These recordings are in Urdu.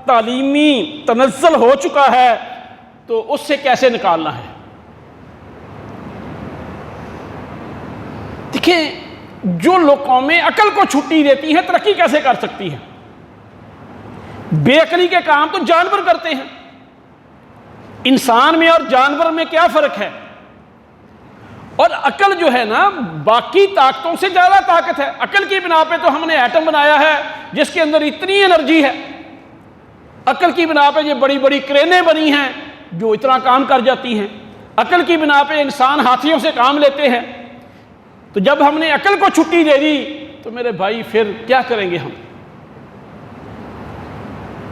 تعلیمی تنزل ہو چکا ہے تو اس سے کیسے نکالنا ہے۔ دیکھیں جو لوگ قومیں عقل کو چھٹی دیتی ہیں ترقی کیسے کر سکتی ہیں؟ بے عقلی کے کام تو جانور کرتے ہیں۔ انسان میں اور جانور میں کیا فرق ہے؟ اور عقل جو ہے نا باقی طاقتوں سے زیادہ طاقت ہے۔ عقل کی بنا پہ تو ہم نے ایٹم بنایا ہے جس کے اندر اتنی انرجی ہے، عقل کی بنا پہ یہ بڑی بڑی کرینیں بنی ہیں جو اتنا کام کر جاتی ہیں، عقل کی بنا پہ انسان ہاتھیوں سے کام لیتے ہیں۔ تو جب ہم نے عقل کو چھٹی دے دی تو میرے بھائی پھر کیا کریں گے ہم؟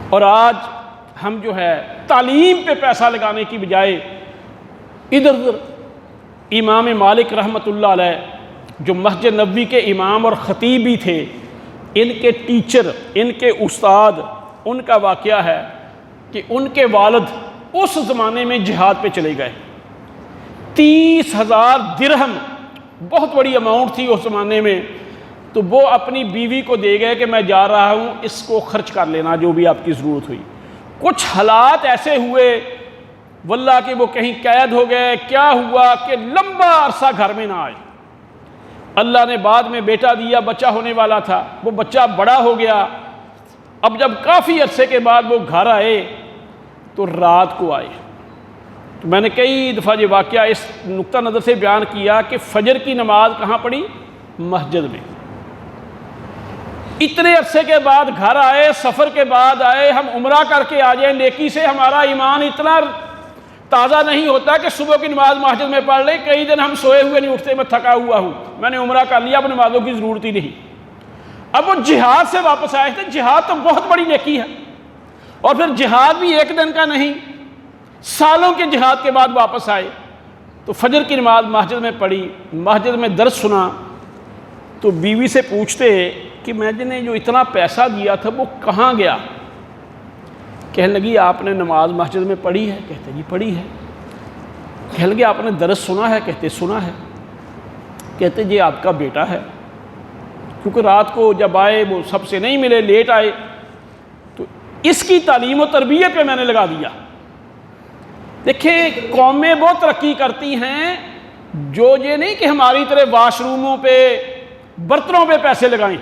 اور آج ہم جو ہے تعلیم پہ پیسہ لگانے کی بجائے ادھر ادھر امام مالک رحمۃ اللہ علیہ جو مسجد نبوی کے امام اور خطیب بھی تھے، ان کے ٹیچر، ان کے استاد، ان کا واقعہ ہے کہ ان کے والد اس زمانے میں جہاد پہ چلے گئے۔ 30,000 درہم بہت بڑی اماؤنٹ تھی اس زمانے میں، تو وہ اپنی بیوی کو دے گئے کہ میں جا رہا ہوں، اس کو خرچ کر لینا جو بھی آپ کی ضرورت ہوئی۔ کچھ حالات ایسے ہوئے واللہ کہ وہ کہیں قید ہو گئے، کیا ہوا کہ لمبا عرصہ گھر میں نہ آئے۔ اللہ نے بعد میں بیٹا دیا، بچہ ہونے والا تھا، وہ بچہ بڑا ہو گیا۔ اب جب کافی عرصے کے بعد وہ گھر آئے تو رات کو آئے۔ تو میں نے کئی دفعہ یہ واقعہ اس نقطہ نظر سے بیان کیا کہ فجر کی نماز کہاں پڑھی؟ مسجد میں۔ اتنے عرصے کے بعد گھر آئے، سفر کے بعد آئے، ہم عمرہ کر کے آ جائیں، نیکی سے ہمارا ایمان اتنا تازہ نہیں ہوتا کہ صبح کی نماز مسجد میں پڑھ لیں۔ کئی دن ہم سوئے ہوئے نہیں اٹھتے، میں تھکا ہوا ہوں، میں نے عمرہ کر لیا، اب نمازوں کی ضرورت ہی نہیں۔ اب وہ جہاد سے واپس آئے تھے، جہاد تو بہت بڑی نیکی ہے، اور پھر جہاد بھی ایک دن کا نہیں، سالوں کے جہاد کے بعد واپس آئے تو فجر کی نماز مسجد میں پڑھی، مسجد میں درس سنا۔ تو بیوی سے پوچھتے کہ میں نے جو اتنا پیسہ دیا تھا وہ کہاں گیا؟ کہنے لگی آپ نے نماز مسجد میں پڑھی ہے؟ کہتے جی پڑھی ہے۔ کہنے لگی آپ نے درس سنا ہے؟ کہتے سنا ہے۔ کہتے جی آپ کا بیٹا ہے، کیونکہ رات کو جب آئے وہ سب سے نہیں ملے، لیٹ آئے، تو اس کی تعلیم و تربیت پہ میں نے لگا دیا۔ دیکھیں قومیں وہ ترقی کرتی ہیں جو یہ نہیں کہ ہماری طرح واش روموں پہ، برتنوں پہ پیسے لگائیں،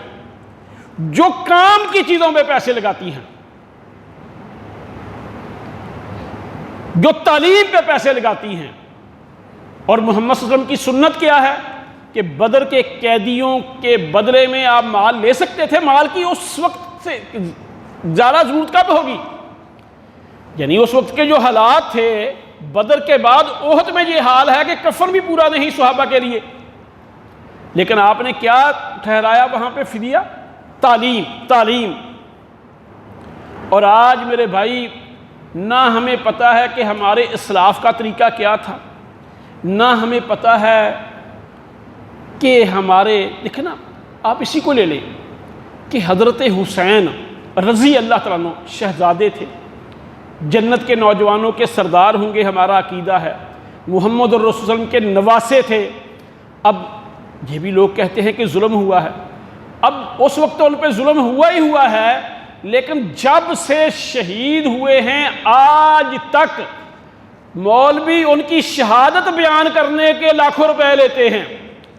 جو کام کی چیزوں پہ پیسے لگاتی ہیں، جو تعلیم پہ پیسے لگاتی ہیں۔ اور محمد صلی اللہ علیہ وسلم کی سنت کیا ہے کہ بدر کے قیدیوں کے بدلے میں آپ مال لے سکتے تھے، مال کی اس وقت سے زیادہ ضرورت کب ہوگی؟ یعنی اس وقت کے جو حالات تھے، بدر کے بعد احد میں یہ حال ہے کہ کفن بھی پورا نہیں صحابہ کے لیے، لیکن آپ نے کیا ٹھہرایا وہاں پہ فدیہ؟ تعلیم، تعلیم۔ اور آج میرے بھائی نہ ہمیں پتہ ہے کہ ہمارے اسلاف کا طریقہ کیا تھا، نہ ہمیں پتہ ہے کہ ہمارے، دیکھیں نا آپ اسی کو لے لیں کہ حضرت حسین رضی اللہ تعالیٰ عنہ شہزادے تھے، جنت کے نوجوانوں کے سردار ہوں گے، ہمارا عقیدہ ہے، محمد الرسول صلی اللہ علیہ وسلم کے نواسے تھے۔ اب یہ بھی لوگ کہتے ہیں کہ ظلم ہوا ہے، اب اس وقت تو ان پہ ظلم ہوا ہی ہوا ہے، لیکن جب سے شہید ہوئے ہیں آج تک مولوی ان کی شہادت بیان کرنے کے لاکھوں روپے لیتے ہیں،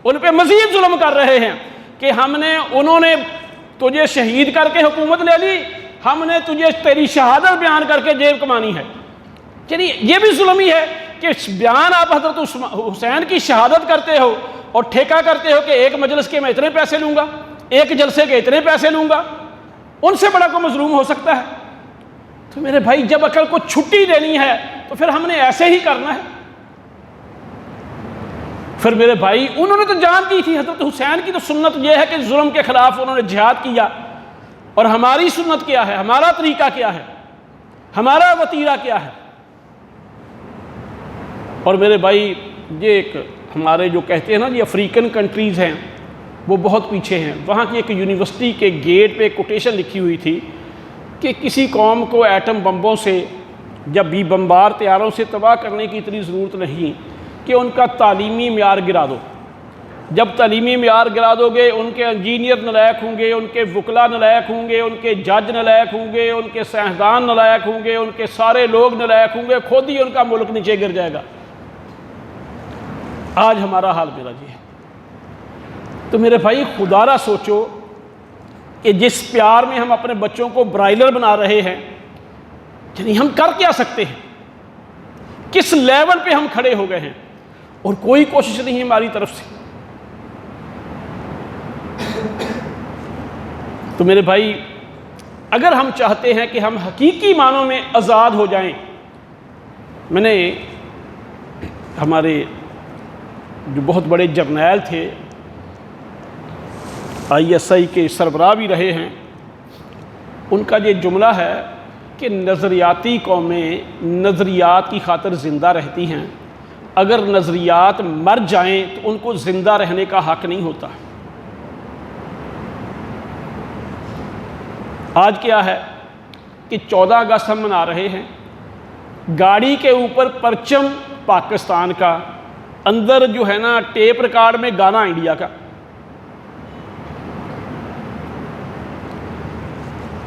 ان پہ مزید ظلم کر رہے ہیں کہ انہوں نے تجھے شہید کر کے حکومت لے لی، ہم نے تجھے تیری شہادت بیان کر کے جیب کمانی ہے۔ یعنی یہ بھی ظلم ہی ہے کہ بیان آپ حضرت حسین کی شہادت کرتے ہو اور ٹھیکہ کرتے ہو کہ ایک مجلس کے میں اتنے پیسے لوں گا، ایک جلسے کے اتنے پیسے لوں گا، ان سے بڑا کوئی مظلوم ہو سکتا ہے؟ تو میرے بھائی جب عقل کو چھٹی دینی ہے تو پھر ہم نے ایسے ہی کرنا ہے۔ پھر میرے بھائی انہوں نے تو جان دی تھی، حضرت حسین کی تو سنت یہ ہے کہ ظلم کے خلاف انہوں نے جہاد کیا، اور ہماری سنت کیا ہے، ہمارا طریقہ کیا ہے، ہمارا وتیرہ کیا ہے؟ اور میرے بھائی یہ ایک ہمارے جو کہتے ہیں نا یہ افریقن کنٹریز ہیں وہ بہت پیچھے ہیں۔ وہاں کی ایک یونیورسٹی کے گیٹ پہ کوٹیشن لکھی ہوئی تھی کہ کسی قوم کو ایٹم بمبوں سے یا بھی بمبار طیاروں سے تباہ کرنے کی اتنی ضرورت نہیں کہ ان کا تعلیمی معیار گرا دو، جب تعلیمی معیار گرا دو گے، ان کے انجینئر نالائق ہوں گے، ان کے وکلا نالائق ہوں گے، ان کے جج نالائق ہوں گے، ان کے سائنسدان نالائق ہوں گے، ان کے سارے لوگ نالائق ہوں گے، خود ہی ان کا ملک نیچے گر جائے گا۔ آج ہمارا حال میرا جی ہے۔ تو میرے بھائی خدا را سوچو کہ جس پیار میں ہم اپنے بچوں کو برائلر بنا رہے ہیں، یعنی ہم کر کیا سکتے ہیں، کس لیول پہ ہم کھڑے ہو گئے ہیں، اور کوئی کوشش نہیں ہماری طرف سے۔ تو میرے بھائی اگر ہم چاہتے ہیں کہ ہم حقیقی معنوں میں آزاد ہو جائیں، میں نے ہمارے جو بہت بڑے جرنیل تھے، ISI کے سربراہ بھی رہے ہیں، ان کا یہ جملہ ہے کہ نظریاتی قومیں نظریات کی خاطر زندہ رہتی ہیں، اگر نظریات مر جائیں تو ان کو زندہ رہنے کا حق نہیں ہوتا۔ آج کیا ہے کہ 14 اگست ہم منا رہے ہیں، گاڑی کے اوپر پرچم پاکستان کا، اندر جو ہے نا ٹیپ ریکارڈ میں گانا انڈیا کا۔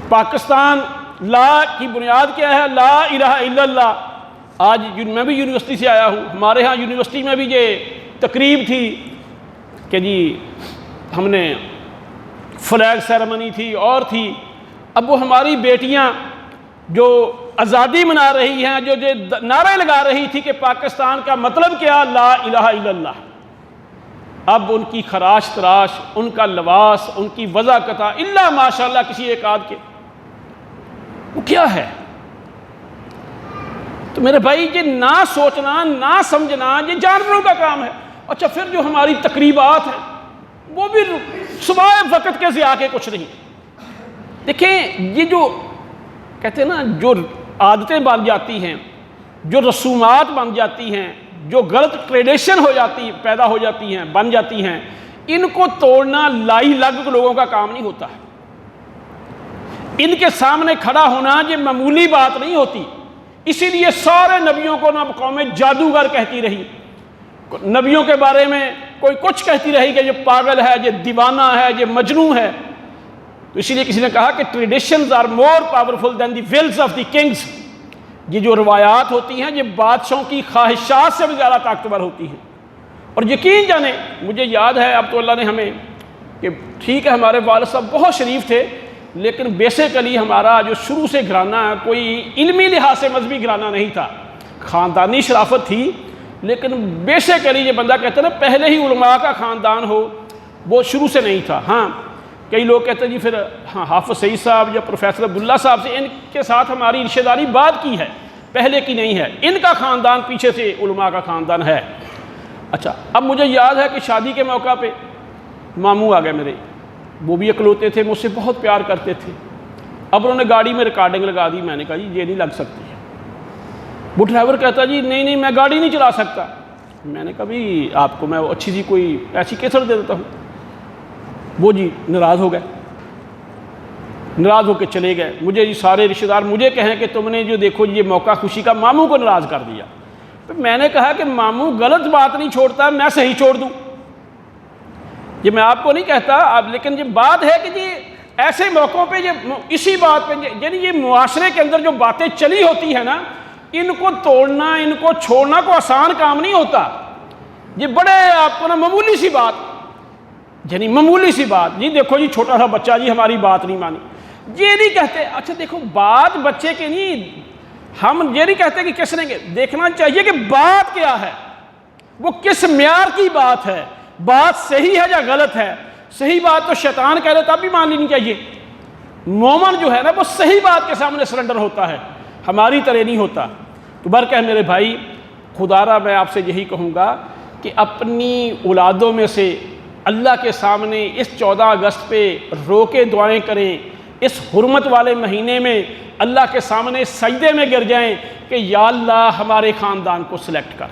پاکستان لا کی بنیاد کیا ہے؟ لا الہ الا اللہ۔ آج میں بھی یونیورسٹی سے آیا ہوں، ہمارے ہاں یونیورسٹی میں بھی یہ تقریب تھی کہ جی ہم نے فلیگ سیرمنی تھی اور تھی۔ اب وہ ہماری بیٹیاں جو آزادی منا رہی ہیں، جو نعرے لگا رہی تھی کہ پاکستان کا مطلب کیا؟ لا الہ الا اللہ، اب ان کی خراش تراش، ان کا لباس، ان کی وضاحت الا ماشاءاللہ کسی ایک آدھ کے، وہ کیا ہے؟ تو میرے بھائی یہ نہ سوچنا، نہ سمجھنا، یہ جانوروں کا کام ہے۔ اچھا پھر جو ہماری تقریبات ہیں وہ بھی صبح وقت کے ضیاء کے کچھ نہیں۔ دیکھیں یہ جو کہتے ہیں نا، جو عادتیں بن جاتی ہیں، جو رسومات بن جاتی ہیں، جو غلط ٹریڈیشن ہو جاتی، پیدا ہو جاتی ہیں، بن جاتی ہیں، ان کو توڑنا لائی لگ لوگوں کا کام نہیں ہوتا۔ ان کے سامنے کھڑا ہونا یہ معمولی بات نہیں ہوتی۔ اسی لیے سارے نبیوں کو نہ قومیں جادوگر کہتی رہی، نبیوں کے بارے میں کوئی کچھ کہتی رہی کہ یہ پاگل ہے، یہ دیوانہ ہے، یہ مجنون ہے۔ تو اسی لیے کسی نے کہا کہ traditions are more powerful than the wills of the kings. یہ جو روایات ہوتی ہیں یہ بادشاہوں کی خواہشات سے بھی زیادہ طاقتور ہوتی ہیں۔ اور یقین جانے مجھے یاد ہے، اب تو اللہ نے ہمیں کہ ٹھیک ہے ہمارے والد صاحب بہت شریف تھے، لیکن بیسیکلی ہمارا جو شروع سے گھرانہ کوئی علمی لحاظ سے مذہبی گھرانہ نہیں تھا، خاندانی شرافت تھی، لیکن بیسیکلی یہ بندہ کہتا ہے نا پہلے ہی علماء کا خاندان ہو، وہ شروع سے نہیں تھا۔ ہاں کئی لوگ کہتے ہیں جی پھر ہاں حافظ سعید صاحب یا پروفیسر عبداللہ صاحب سے ان کے ساتھ ہماری رشتہ داری بعد کی ہے، پہلے کی نہیں ہے، ان کا خاندان پیچھے سے علماء کا خاندان ہے۔ اچھا اب مجھے یاد ہے کہ شادی کے موقع پہ ماموں آ گئے میرے، وہ بھی اکلوتے تھے، مجھ سے بہت پیار کرتے تھے۔ اب انہوں نے گاڑی میں ریکارڈنگ لگا دی، میں نے کہا جی یہ نہیں لگ سکتی۔ وہ ڈرائیور کہتا جی نہیں میں گاڑی نہیں چلا سکتا۔ میں نے کہا بھی آپ کو میں اچھی سی کوئی ایسی کیسٹ دے دیتا ہوں۔ وہ جی ناراض ہو گئے، ناراض ہو کے چلے گئے۔ مجھے جی سارے رشتہ دار مجھے کہیں کہ تم نے جو دیکھو یہ موقع خوشی کا ماموں کو ناراض کر دیا۔ تو میں نے کہا کہ ماموں غلط بات نہیں چھوڑتا، میں صحیح چھوڑ دوں؟ یہ میں آپ کو نہیں کہتا اب، لیکن یہ بات ہے کہ جی ایسے موقعوں پہ یہ اسی بات پہ یعنی یہ معاشرے کے اندر جو باتیں چلی ہوتی ہیں نا، ان کو توڑنا، ان کو چھوڑنا کو آسان کام نہیں ہوتا۔ یہ بڑے آپ کو نا معمولی سی بات، یعنی معمولی سی بات، جی دیکھو جی چھوٹا سا بچہ جی ہماری بات نہیں مانی، یہ نہیں کہتے۔ اچھا دیکھو بات بچے کی نہیں، ہم یہ نہیں کہتے کہ کس نے دیکھنا چاہیے کہ بات کیا ہے، وہ کس معیار کی بات ہے، بات صحیح ہے یا غلط ہے۔ صحیح بات تو شیطان کہہ رہے تب بھی مان لینی چاہیے۔ مومن جو ہے نا وہ صحیح بات کے سامنے سرنڈر ہوتا ہے، ہماری طرح نہیں ہوتا۔ تو برکہ میرے بھائی خدا را میں آپ سے یہی کہوں گا کہ اپنی اولادوں میں سے اللہ کے سامنے اس 14 اگست پہ رو کے دعائیں کریں، اس حرمت والے مہینے میں اللہ کے سامنے سجدے میں گر جائیں کہ یا اللہ ہمارے خاندان کو سلیکٹ کر،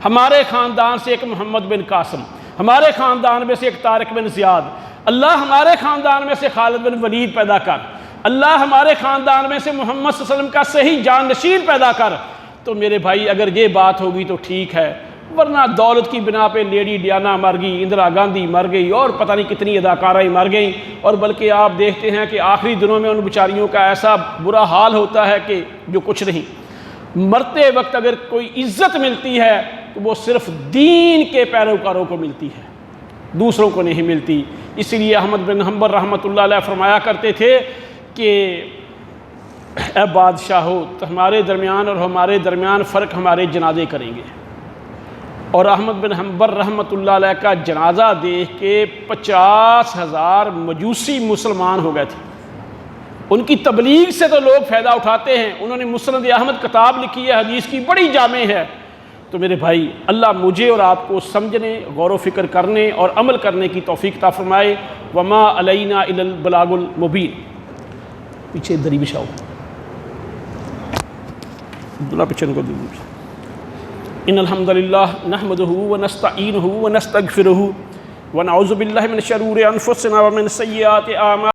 ہمارے خاندان سے ایک محمد بن قاسم، ہمارے خاندان میں سے ایک طارق بن زیاد، اللہ ہمارے خاندان میں سے خالد بن ولید پیدا کر، اللہ ہمارے خاندان میں سے محمد صلی اللہ علیہ وسلم کا صحیح جان نشین پیدا کر۔ تو میرے بھائی اگر یہ بات ہوگی تو ٹھیک ہے، ورنہ دولت کی بنا پہ لیڈی ڈیانا مر گئی، اندرا گاندھی مر گئی، اور پتہ نہیں کتنی اداکارائیں مر گئیں، اور بلکہ آپ دیکھتے ہیں کہ آخری دنوں میں ان بیچاریوں کا ایسا برا حال ہوتا ہے کہ جو کچھ نہیں۔ مرتے وقت اگر کوئی عزت ملتی ہے تو وہ صرف دین کے پیروکاروں کو ملتی ہے، دوسروں کو نہیں ملتی۔ اس لیے احمد بن حنبل رحمۃ اللہ علیہ فرمایا کرتے تھے کہ اے بادشاہو، ہمارے درمیان اور ہمارے درمیان فرق ہمارے جنازے کریں گے۔ اور احمد بن حنبل رحمۃ اللہ علیہ کا جنازہ دیکھ کے 50,000 مجوسی مسلمان ہو گئے تھے۔ ان کی تبلیغ سے تو لوگ فائدہ اٹھاتے ہیں، انہوں نے مسند احمد کتاب لکھی ہے، حدیث کی بڑی جامع ہے۔ تو میرے بھائی، اللہ مجھے اور آپ کو سمجھنے، غور و فکر کرنے اور عمل کرنے کی توفیق عطا فرمائے۔ وما علینا الا البلاغ المبین۔ پیچھے دری بچھاؤ، عبداللہ پیچھے کو دیجیے۔ ان الحمد للہ نحمدہ ونستعینہ ونستغفرہ ونعوذ باللہ من شرور انفسنا ومن سیئات اعمالنا۔